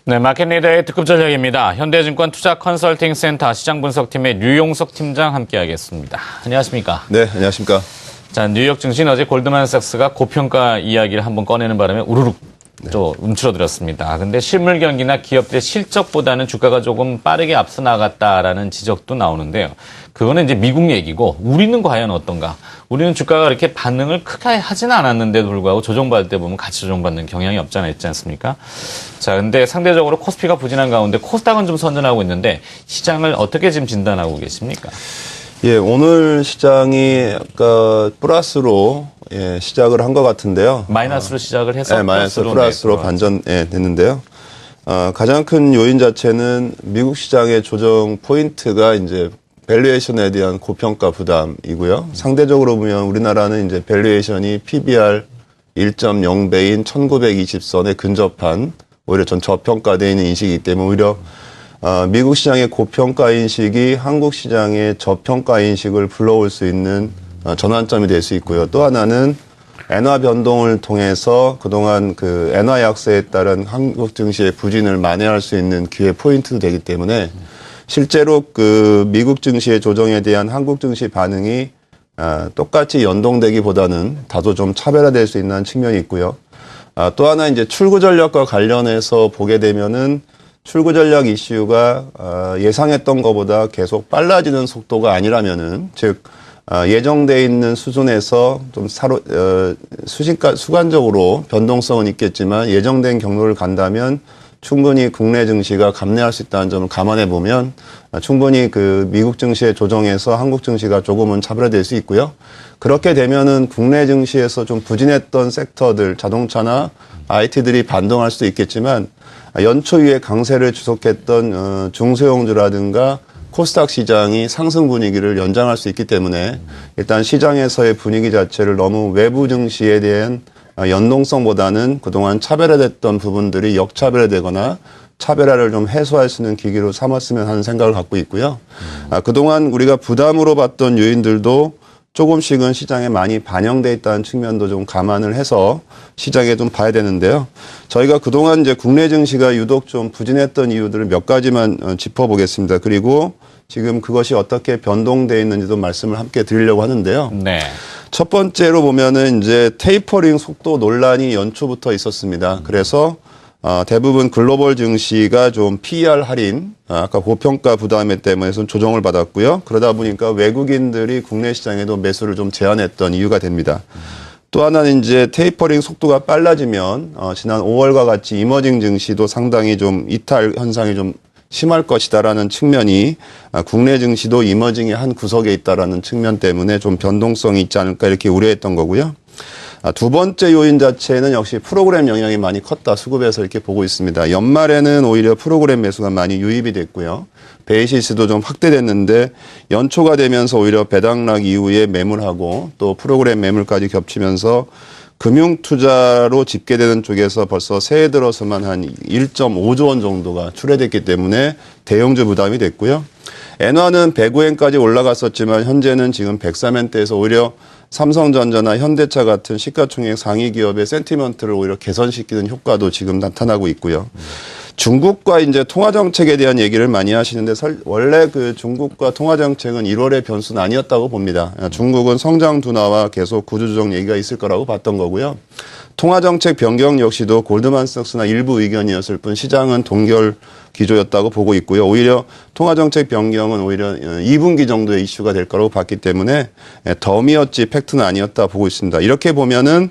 네, 마켓리더의 특급 전략입니다. 현대증권 투자컨설팅센터 시장분석팀의 류용석 팀장 함께하겠습니다. 안녕하십니까? 네, 안녕하십니까? 자, 뉴욕 증시는 어제 골드만삭스가 고평가 이야기를 한번 꺼내는 바람에 우르륵 또 움츠러들었습니다. 근데 실물 경기나 기업들의 실적보다는 주가가 조금 빠르게 앞서 나갔다라는 지적도 나오는데요. 그거는 이제 미국 얘기고 우리는 과연 어떤가? 우리는 주가가 그렇게 반응을 크게 하지는 않았는데도 불구하고 조정받을 때 보면 같이 조정받는 경향이 없지 않아 있지 않습니까? 자, 근데 상대적으로 코스피가 부진한 가운데 코스닥은 좀 선전하고 있는데 시장을 어떻게 지금 진단하고 계십니까? 예, 오늘 시장이 아까 플러스로 시작을 한 것 같은데요. 마이너스로 시작을 해서 네, 플러스로 반전됐는데요. 가장 큰 요인 자체는 미국 시장의 조정 포인트가 이제 밸류에이션에 대한 고평가 부담이고요. 상대적으로 보면 우리나라는 이제 밸류에이션이 PBR 1.0배인 1920선에 근접한 오히려 전 저평가되어 있는 인식이기 때문에 오히려 미국 시장의 고평가 인식이 한국 시장의 저평가 인식을 불러올 수 있는 전환점이 될 수 있고요. 또 하나는 엔화 변동을 통해서 그동안 그 엔화 약세에 따른 한국 증시의 부진을 만회할 수 있는 기회 포인트도 되기 때문에 실제로 그 미국 증시의 조정에 대한 한국 증시 반응이 똑같이 연동되기보다는 다소 좀 차별화될 수 있는 측면이 있고요. 또 하나 이제 출구 전략과 관련해서 보게 되면은 출구 전략 이슈가 예상했던 것보다 계속 빨라지는 속도가 아니라면은 즉 예정돼 있는 수준에서 좀 수간적으로 변동성은 있겠지만 예정된 경로를 간다면 충분히 국내 증시가 감내할 수 있다는 점을 감안해 보면 충분히 그 미국 증시의 조정에서 한국 증시가 조금은 차별화될 수 있고요. 그렇게 되면은 국내 증시에서 좀 부진했던 섹터들, 자동차나 IT들이 반등할 수도 있겠지만 연초 이후에 강세를 지속했던 중소형주라든가 코스닥 시장이 상승 분위기를 연장할 수 있기 때문에 일단 시장에서의 분위기 자체를 너무 외부 증시에 대한 연동성보다는 그동안 차별화됐던 부분들이 역차별화되거나 차별화를 좀 해소할 수 있는 기기로 삼았으면 하는 생각을 갖고 있고요. 그동안 우리가 부담으로 봤던 요인들도 조금씩은 시장에 많이 반영돼 있다는 측면도 좀 감안을 해서 시장에 좀 봐야 되는데요. 저희가 그동안 이제 국내 증시가 유독 좀 부진했던 이유들을 몇 가지만 짚어보겠습니다. 그리고 지금 그것이 어떻게 변동돼 있는지도 말씀을 함께 드리려고 하는데요. 네. 첫 번째로 보면은 이제 테이퍼링 속도 논란이 연초부터 있었습니다. 그래서 대부분 글로벌 증시가 좀 PER 할인, 아까 고평가 부담에 때문에 좀 조정을 받았고요. 그러다 보니까 외국인들이 국내 시장에도 매수를 좀 제한했던 이유가 됩니다. 또 하나는 이제 테이퍼링 속도가 빨라지면 지난 5월과 같이 이머징 증시도 상당히 좀 이탈 현상이 좀 심할 것이다라는 측면이 국내 증시도 이머징의 한 구석에 있다라는 측면 때문에 좀 변동성이 있지 않을까 이렇게 우려했던 거고요. 두 번째 요인 자체는 역시 프로그램 영향이 많이 컸다 수급에서 이렇게 보고 있습니다. 연말에는 오히려 프로그램 매수가 많이 유입이 됐고요. 베이시스도 좀 확대됐는데 연초가 되면서 오히려 배당락 이후에 매물하고 또 프로그램 매물까지 겹치면서 금융투자로 집계되는 쪽에서 벌써 새해 들어서만 한 1.5조 원 정도가 출회됐기 때문에 대형주 부담이 됐고요. 엔화는 105엔까지 올라갔었지만 현재는 지금 103엔대에서 오히려 삼성전자나 현대차 같은 시가총액 상위 기업의 센티먼트를 오히려 개선시키는 효과도 지금 나타나고 있고요. 중국과 이제 통화정책에 대한 얘기를 많이 하시는데 원래 그 중국과 통화정책은 1월의 변수는 아니었다고 봅니다. 중국은 성장 둔화와 계속 구조조정 얘기가 있을 거라고 봤던 거고요. 통화정책 변경 역시도 골드만삭스나 일부 의견이었을 뿐 시장은 동결 기조였다고 보고 있고요. 오히려 통화정책 변경은 오히려 2분기 정도의 이슈가 될 거라고 봤기 때문에 덤이었지 팩트는 아니었다 보고 있습니다. 이렇게 보면은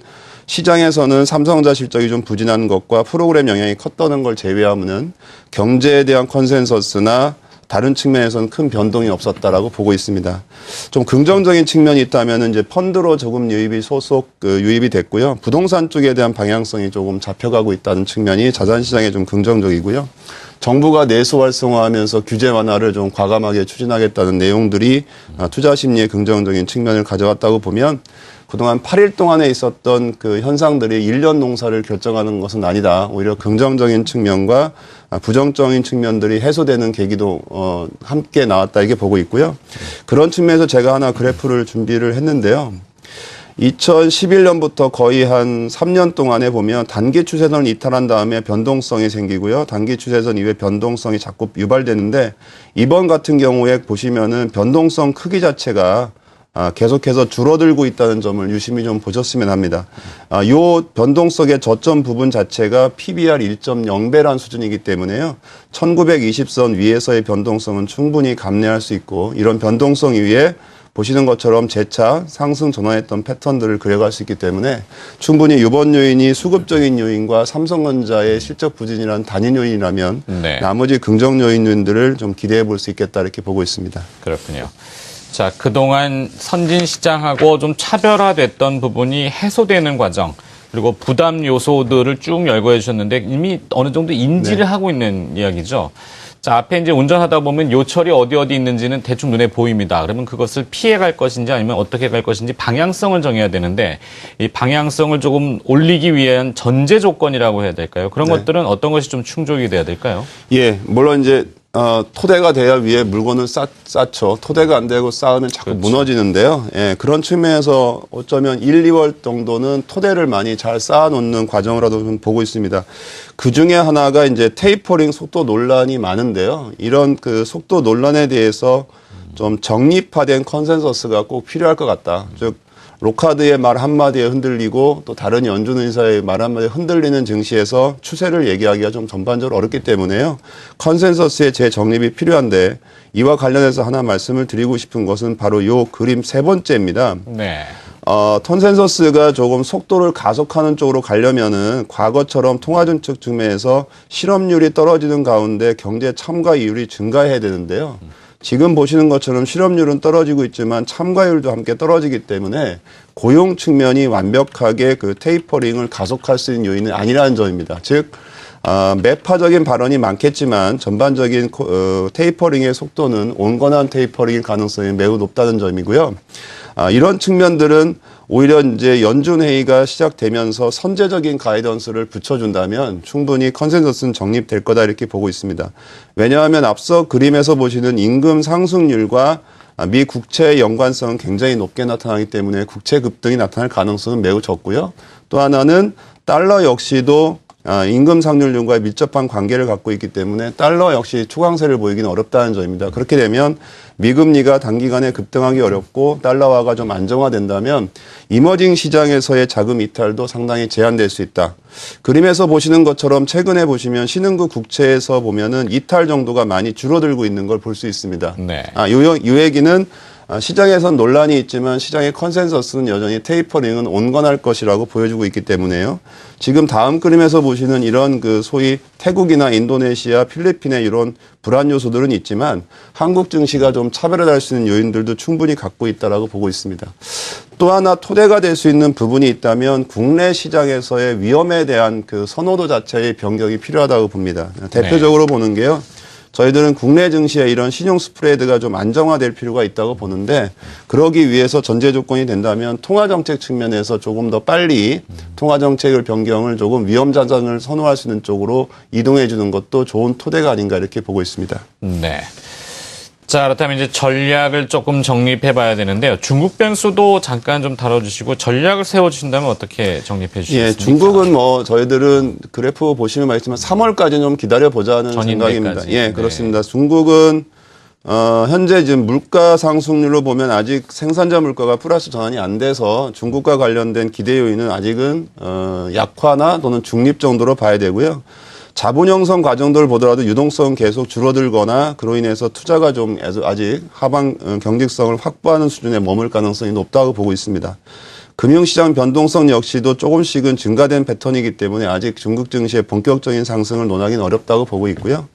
시장에서는 삼성전자 실적이 좀 부진한 것과 프로그램 영향이 컸다는 걸 제외하면은 경제에 대한 컨센서스나 다른 측면에서는 큰 변동이 없었다라고 보고 있습니다. 좀 긍정적인 측면이 있다면은 이제 펀드로 조금 유입이 유입이 됐고요. 부동산 쪽에 대한 방향성이 조금 잡혀가고 있다는 측면이 자산 시장에 좀 긍정적이고요. 정부가 내수 활성화하면서 규제 완화를 좀 과감하게 추진하겠다는 내용들이 투자 심리에 긍정적인 측면을 가져왔다고 보면 그동안 8일 동안에 있었던 그 현상들이 1년 농사를 결정하는 것은 아니다. 오히려 긍정적인 측면과 부정적인 측면들이 해소되는 계기도 함께 나왔다 이게 보고 있고요. 그런 측면에서 제가 하나 그래프를 준비를 했는데요. 2011년부터 거의 한 3년 동안에 보면 단기 추세선을 이탈한 다음에 변동성이 생기고요. 단기 추세선 이후에 변동성이 자꾸 유발되는데 이번 같은 경우에 보시면은 변동성 크기 자체가 계속해서 줄어들고 있다는 점을 유심히 좀 보셨으면 합니다. 요 변동성의 저점 부분 자체가 PBR 1.0배란 수준이기 때문에요. 1920선 위에서의 변동성은 충분히 감내할 수 있고 이런 변동성 위에 보시는 것처럼 재차 상승 전환했던 패턴들을 그려갈 수 있기 때문에 충분히 이번 요인이 수급적인 요인과 삼성전자의 실적 부진이라는 단일 요인이라면 네. 나머지 긍정 요인들을 좀 기대해 볼 수 있겠다 이렇게 보고 있습니다. 그렇군요. 자, 그동안 선진 시장하고 좀 차별화됐던 부분이 해소되는 과정, 그리고 부담 요소들을 쭉 열거해 주셨는데 이미 어느 정도 인지를 하고 있는 이야기죠. 자, 앞에 이제 운전하다 보면 요철이 어디 있는지는 대충 눈에 보입니다. 그러면 그것을 피해 갈 것인지 아니면 어떻게 갈 것인지 방향성을 정해야 되는데 이 방향성을 조금 올리기 위한 전제 조건이라고 해야 될까요? 그런 것들은 어떤 것이 좀 충족이 돼야 될까요? 예, 물론 이제 토대가 돼야 위에 물건을 쌓죠. 토대가 안 되고 쌓으면 자꾸 무너지는데요. 예, 그런 측면에서 어쩌면 1, 2월 정도는 토대를 많이 잘 쌓아놓는 과정으로도 좀 보고 있습니다. 그 중에 하나가 이제 테이퍼링 속도 논란이 많은데요. 이런 그 속도 논란에 대해서 좀 정립화된 컨센서스가 꼭 필요할 것 같다. 즉, 로카드의 말 한마디에 흔들리고 또 다른 연준 의사의 말 한마디에 흔들리는 증시에서 추세를 얘기하기가 좀 전반적으로 어렵기 때문에요. 컨센서스의 재정립이 필요한데 이와 관련해서 하나 말씀을 드리고 싶은 것은 바로 요 그림 세 번째입니다. 네. 컨센서스가 조금 속도를 가속하는 쪽으로 가려면은 과거처럼 통화정책 측면에서 실업률이 떨어지는 가운데 경제 참가율이 증가해야 되는데요. 지금 보시는 것처럼 실업률은 떨어지고 있지만 참가율도 함께 떨어지기 때문에 고용 측면이 완벽하게 그 테이퍼링을 가속할 수 있는 요인은 아니라는 점입니다. 즉, 매파적인 발언이 많겠지만 전반적인 테이퍼링의 속도는 온건한 테이퍼링일 가능성이 매우 높다는 점이고요. 이런 측면들은 오히려 이제 연준 회의가 시작되면서 선제적인 가이던스를 붙여준다면 충분히 컨센서스는 정립될 거다 이렇게 보고 있습니다. 왜냐하면 앞서 그림에서 보시는 임금 상승률과 미 국채의 연관성은 굉장히 높게 나타나기 때문에 국채 급등이 나타날 가능성은 매우 적고요. 또 하나는 달러 역시도 임금 상승률과 밀접한 관계를 갖고 있기 때문에 달러 역시 추강세를 보이기는 어렵다는 점입니다. 그렇게 되면 미금리가 단기간에 급등하기 어렵고 달러화가 좀 안정화된다면 이머징 시장에서의 자금 이탈도 상당히 제한될 수 있다. 그림에서 보시는 것처럼 최근에 보시면 신흥국 국채에서 보면은 이탈 정도가 많이 줄어들고 있는 걸 볼 수 있습니다. 네. 이 얘기는 시장에선 논란이 있지만 시장의 컨센서스는 여전히 테이퍼링은 온건할 것이라고 보여주고 있기 때문에요. 지금 다음 그림에서 보시는 이런 그 소위 태국이나 인도네시아, 필리핀의 이런 불안 요소들은 있지만 한국 증시가 좀 차별화될 수 있는 요인들도 충분히 갖고 있다라고 보고 있습니다. 또 하나 토대가 될 수 있는 부분이 있다면 국내 시장에서의 위험에 대한 그 선호도 자체의 변경이 필요하다고 봅니다. 대표적으로 보는 게요. 저희들은 국내 증시에 이런 신용 스프레드가 좀 안정화될 필요가 있다고 보는데 그러기 위해서 전제 조건이 된다면 통화정책 측면에서 조금 더 빨리 통화정책을 변경을 조금 위험자산을 선호할 수 있는 쪽으로 이동해 주는 것도 좋은 토대가 아닌가 이렇게 보고 있습니다. 네. 자, 그렇다면 이제 전략을 조금 정립해 봐야 되는데요. 중국 변수도 잠깐 좀 다뤄주시고 전략을 세워주신다면 어떻게 정립해 주시겠습니까? 예, 중국은 뭐 저희들은 그래프 보시면 알겠지만 3월까지 좀 기다려보자는 생각입니다. 예, 그렇습니다. 네. 중국은 현재 지금 물가 상승률로 보면 아직 생산자 물가가 플러스 전환이 안 돼서 중국과 관련된 기대 요인은 아직은 약화나 또는 중립 정도로 봐야 되고요. 자본 형성 과정들을 보더라도 유동성은 계속 줄어들거나 그로 인해서 투자가 좀 아직 하방 경직성을 확보하는 수준에 머물 가능성이 높다고 보고 있습니다. 금융시장 변동성 역시도 조금씩은 증가된 패턴이기 때문에 아직 중국 증시의 본격적인 상승을 논하기는 어렵다고 보고 있고요.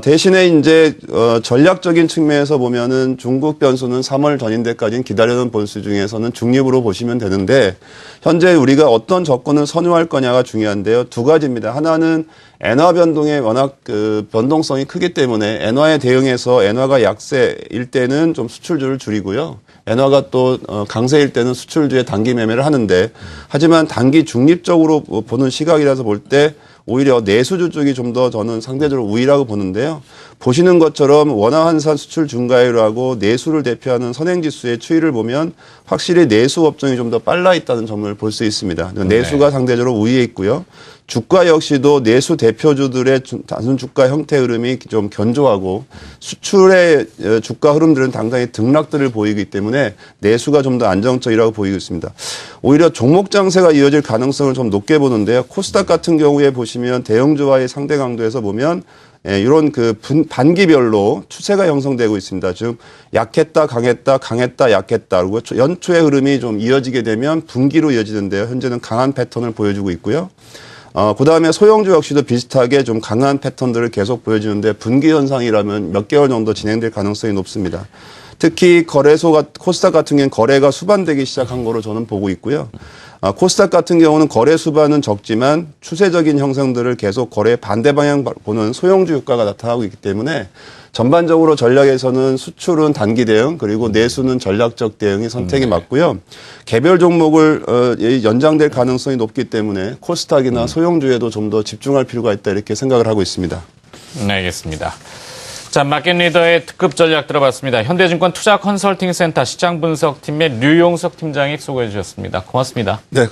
대신에 이제 전략적인 측면에서 보면은 중국 변수는 3월 전인데까지는 기다려는 변수 중에서는 중립으로 보시면 되는데 현재 우리가 어떤 접근을 선호할 거냐가 중요한데요. 두 가지입니다. 하나는 엔화 변동의 워낙 그 변동성이 크기 때문에 엔화에 대응해서 엔화가 약세일 때는 좀 수출주를 줄이고요. 엔화가 또 강세일 때는 수출주의 단기 매매를 하는데 하지만 단기 중립적으로 보는 시각이라서 볼 때 오히려 내수주 쪽이 좀 더 저는 상대적으로 우위라고 보는데요. 보시는 것처럼 원화환산 수출 증가율 하고 내수를 대표하는 선행지수의 추이를 보면 확실히 내수 업종이 좀 더 빨라 있다는 점을 볼 수 있습니다. 내수가 상대적으로 우위에 있고요. 주가 역시도 내수 대표주들의 단순 주가 형태 흐름이 좀 견조하고 수출의 주가 흐름들은 당장히 등락들을 보이기 때문에 내수가 좀 더 안정적이라고 보이고 있습니다. 오히려 종목 장세가 이어질 가능성을 좀 높게 보는데요. 코스닥 같은 경우에 보시면 대형주와의 상대 강도에서 보면 이런 그 반기별로 추세가 형성되고 있습니다. 즉 약했다, 강했다, 강했다, 약했다. 그리고 연초의 흐름이 좀 이어지게 되면 분기로 이어지는데요. 현재는 강한 패턴을 보여주고 있고요. 그 다음에 소형주 역시도 비슷하게 좀 강한 패턴들을 계속 보여주는데 분기 현상이라면 몇 개월 정도 진행될 가능성이 높습니다. 특히 거래소가 코스닥 같은 경우는 거래가 수반되기 시작한 거로 저는 보고 있고요. 코스닥 같은 경우는 거래 수반은 적지만 추세적인 형성들을 계속 거래 반대 방향 보는 소형주 효과가 나타나고 있기 때문에 전반적으로 전략에서는 수출은 단기 대응 그리고 내수는 전략적 대응이 선택이 맞고요. 개별 종목을 연장될 가능성이 높기 때문에 코스닥이나 소형주에도 좀 더 집중할 필요가 있다 이렇게 생각을 하고 있습니다. 네, 알겠습니다. 자, 마켓 리더의 특급 전략 들어봤습니다. 현대증권 투자 컨설팅 센터 시장 분석팀의 류용석 팀장이 수고해 주셨습니다. 고맙습니다. 네,